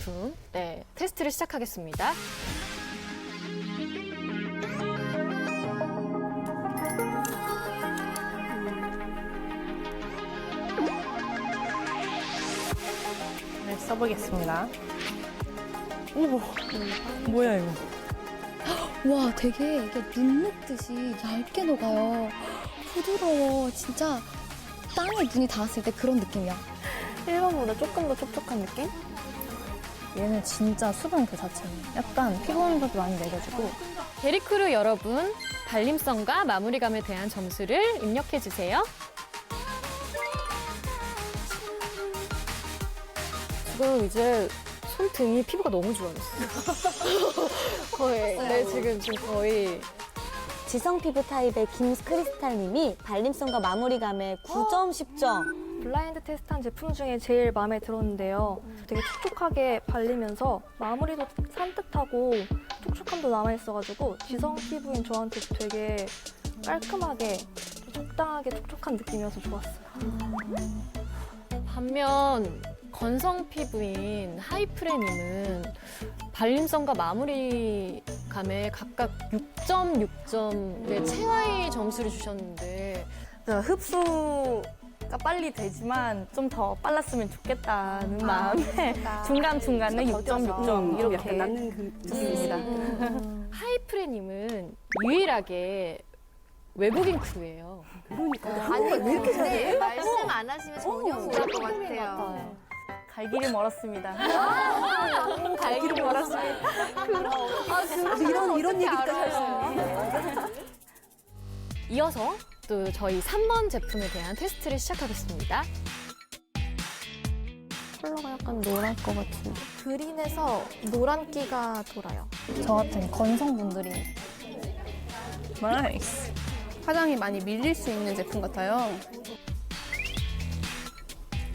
제품, 네, 테스트를 시작하겠습니다. 네, 써보겠습니다. 오, 뭐야 이거? 와, 되게 이게 눈 녹듯이 얇게 녹아요. 부드러워. 진짜 땅에 눈이 닿았을 때 그런 느낌이야. 1번보다 조금 더 촉촉한 느낌? 얘는 진짜 수분 그 자체예요. 약간 피부온도도 많이 내려주고. 게리크루 여러분, 발림성과 마무리감에 대한 점수를 입력해주세요. 지금 이제 손등이 피부가 너무 좋아졌어요. 거의, 네, 지금 거의. 지성 피부 타입의 김크리스탈님이 발림성과 마무리감에 9점, 10점. 블라인드 테스트한 제품 중에 제일 마음에 들었는데요. 되게 촉촉하게 발리면서 마무리도 산뜻하고 촉촉함도 남아있어가지고 지성 피부인 저한테 되게 깔끔하게 적당하게 촉촉한 느낌이어서 좋았어요. 반면 건성 피부인 하이프레님은 발림성과 마무리감에 각각 6점, 6점의 최하위 점수를 주셨는데 흡수가 빨리 되지만 좀 더 빨랐으면 좋겠다는 마음에 중간중간에 6점, 6점 이렇게 줬습니다. 하이프레님은 유일하게 외국인 크루예요. 아니, 왜 이렇게 잘해? 말씀 안 하시면 전혀 모를 것 같아요. 갈 길이 멀었습니다. 갈 길이 멀었어요. 이런 얘기까지 할 수 있네. 이어서 또 저희 3번 제품에 대한 테스트를 시작하겠습니다. 컬러가 약간 노랄 것 같은데. 그린에서 노란기가 돌아요. 저 같은 건성분들이 나이스. 화장이 많이 밀릴 수 있는 제품 같아요.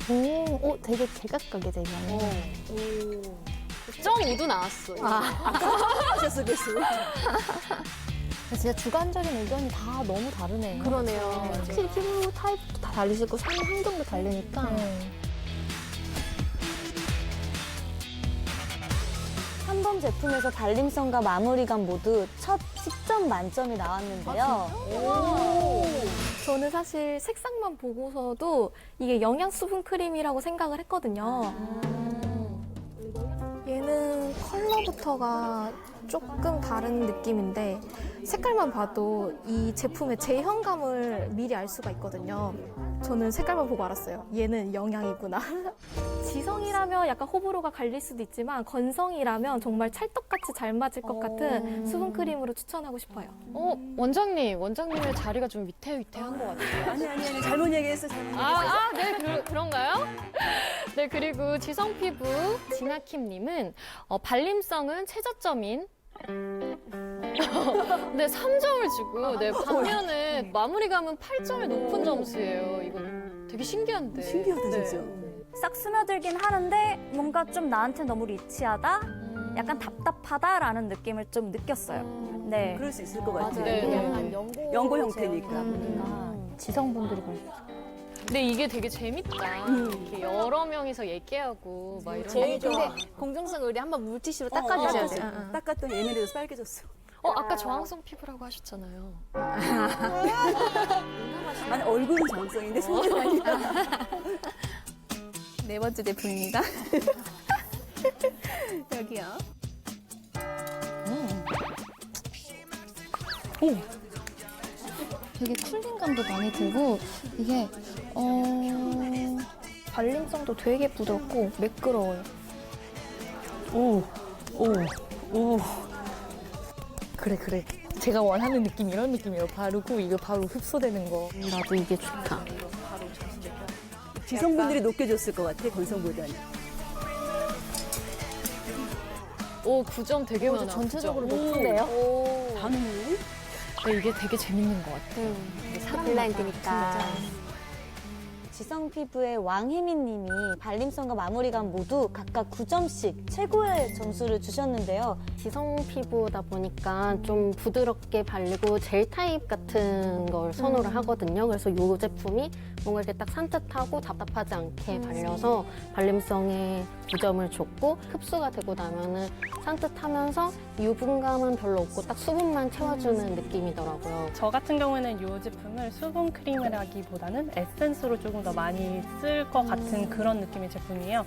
오, 되게 제각각이야, 되게. 9.5도 나왔어요. 하셨어, 계속. 진짜 주관적인 의견이 다 너무 다르네요. 그러네요. 확실히 피부 타입도 다 다르시고 산 환경도 다르니까. 3번 제품에서 발림성과 마무리감 모두 첫 10점 만점이 나왔는데요. 저는 사실 색상만 보고서도 이게 영양 수분 크림이라고 생각을 했거든요. 얘는 컬러부터가 조금 다른 느낌인데 색깔만 봐도 이 제품의 제형감을 미리 알 수가 있거든요. 저는 색깔만 보고 알았어요. 얘는 영양이구나. 지성이라면 약간 호불호가 갈릴 수도 있지만 건성이라면 정말 찰떡같이 잘 맞을 것 같은 수분 크림으로 추천하고 싶어요. 원장님의 자리가 좀 위태위태한 것 같아요. 아니. 잘못 얘기했어, 잘못 얘기했어. 네, 그런가요? 네, 그리고 지성 피부 진아킴님은 발림성은 최저점인 네, 3점을 주고, 네, 반면에 마무리감은 8점의 높은 점수예요. 이거 되게 신기한데. 신기하다, 네. 진짜. 싹 스며들긴 하는데 뭔가 좀 나한테 너무 리치하다? 약간 답답하다라는 느낌을 좀 느꼈어요. 네. 그럴 수 있을 것 같아요. 네. 연고 형태니까. 지성분들이 그러시죠. 근데 이게 되게 재밌다. 이렇게 여러 명이서 얘기하고, 막 이런. 제일 좋아. 공정성을 우리 한번 물티슈로 닦아주셔야 돼요. 닦았더니 얘네들도 빨개졌어. 아까 저항성 피부라고 하셨잖아요. 아니, 얼굴은 정성인데 손은 아니야. 네 번째 제품입니다. 여기요. 되게 쿨링감도 많이 들고 이게 발림성도 되게 부드럽고 매끄러워요. 오. 그래. 제가 원하는 느낌 이런 느낌이에요. 바르고 이거 바로 흡수되는 거. 나도 이게 좋다. 지성분들이 높게 줬을 것 같아, 건성보다는. 9점 되게 많아. 전체적으로 9점. 높은데요? 당연히. 네, 이게 되게 재밌는 것 같아요. 블라인드니까. 지성 피부의 왕혜민님이 발림성과 마무리감 모두 각각 9점씩 최고의 점수를 주셨는데요. 지성 피부다 보니까 좀 부드럽게 발리고 젤 타입 같은 걸 선호를 하거든요. 그래서 이 제품이 뭔가 이렇게 딱 산뜻하고 답답하지 않게 발려서 발림성에 9점을 줬고 흡수가 되고 나면은 산뜻하면서 유분감은 별로 없고 딱 수분만 채워주는 느낌이더라고요. 저 같은 경우에는 이 제품을 수분 크림이라기보다는 에센스로 조금 더 많이 쓸 것 같은 그런 느낌의 제품이에요.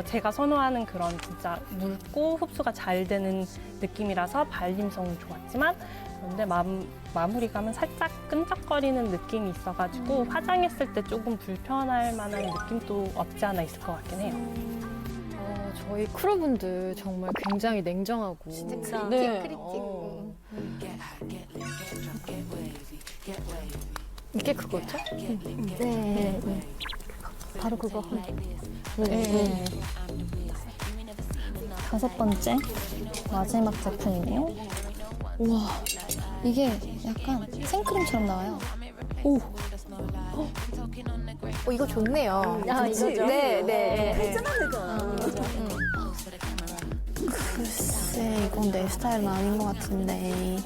제가 선호하는 그런 진짜 묽고 흡수가 잘 되는 느낌이라서 발림성은 좋았지만 그런데 마무리감은 살짝 끈적거리는 느낌이 있어가지고 화장했을 때 조금 불편할 만한 느낌도 없지 않아 있을 것 같긴 해요. 저희 크루분들 정말 굉장히 냉정하고 진짜 네. 크리틱. 이게 그거죠? 네. 바로 그거. 네. 5번째 마지막 제품이네요. 우와, 이게 약간 생크림처럼 나와요. 이거 좋네요. 이거죠? 네. 글쎄, 이건 내 스타일은 아닌 것 같은데.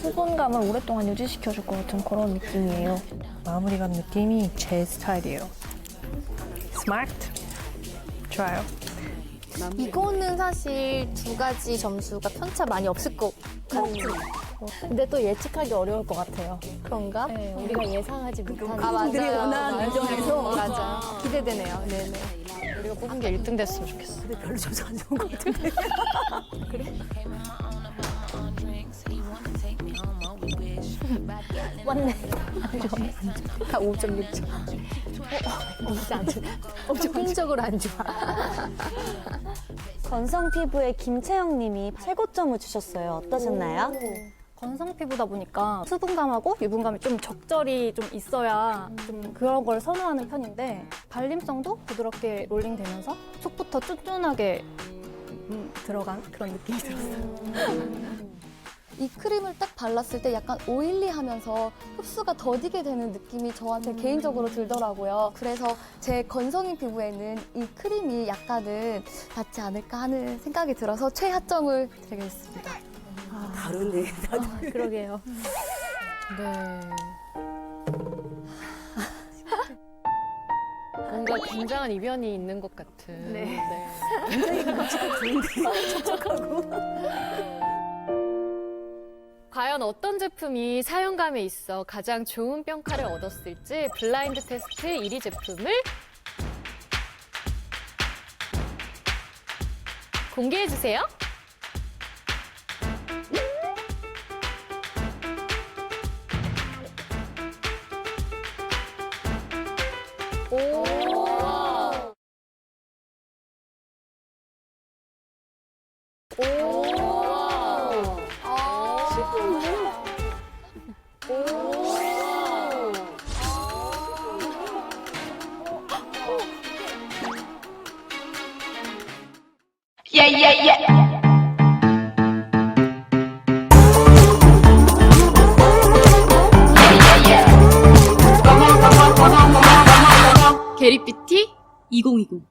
수분감을 오랫동안 유지시켜줄 것 같은 그런 느낌이에요. 마무리감 느낌이 제 스타일이에요. 스마트. 좋아요. 이거는 사실 두 가지 점수가 편차 많이 없을 것 같은. 근데 또 예측하기 어려울 것 같아요. 그런가? 네, 우리가 예상하지 못한 맞아요. 원하는 맞아요. 맞아. 기대되네요. 네네. 우리가 뽑은 게 1등 됐으면 좋겠어. 맞네. 다 5.6점. 진짜 안 좋아. 적극적으로 안 좋아. 건성 피부의 김채영 님이 최고점을 주셨어요. 어떠셨나요? 건성 피부다 보니까 수분감하고 유분감이 좀 적절히 좀 있어야 좀 그런 걸 선호하는 편인데 발림성도 부드럽게 롤링되면서 속부터 쫀쫀하게 들어간 그런 느낌이 들었어요. 이 크림을 딱 발랐을 때 약간 오일리하면서 흡수가 더디게 되는 느낌이 저한테 개인적으로 들더라고요. 그래서 제 건성인 피부에는 이 크림이 약간은 닿지 않을까 하는 생각이 들어서 최하점을 드리겠습니다. 다르네. 그러게요. 네. 뭔가 굉장한 이변이 있는 것 같은. 네. 과연 어떤 제품이 사용감에 있어 가장 좋은 평가를 얻었을지 블라인드 테스트 1위 제품을 공개해주세요. 게리뷰티 2020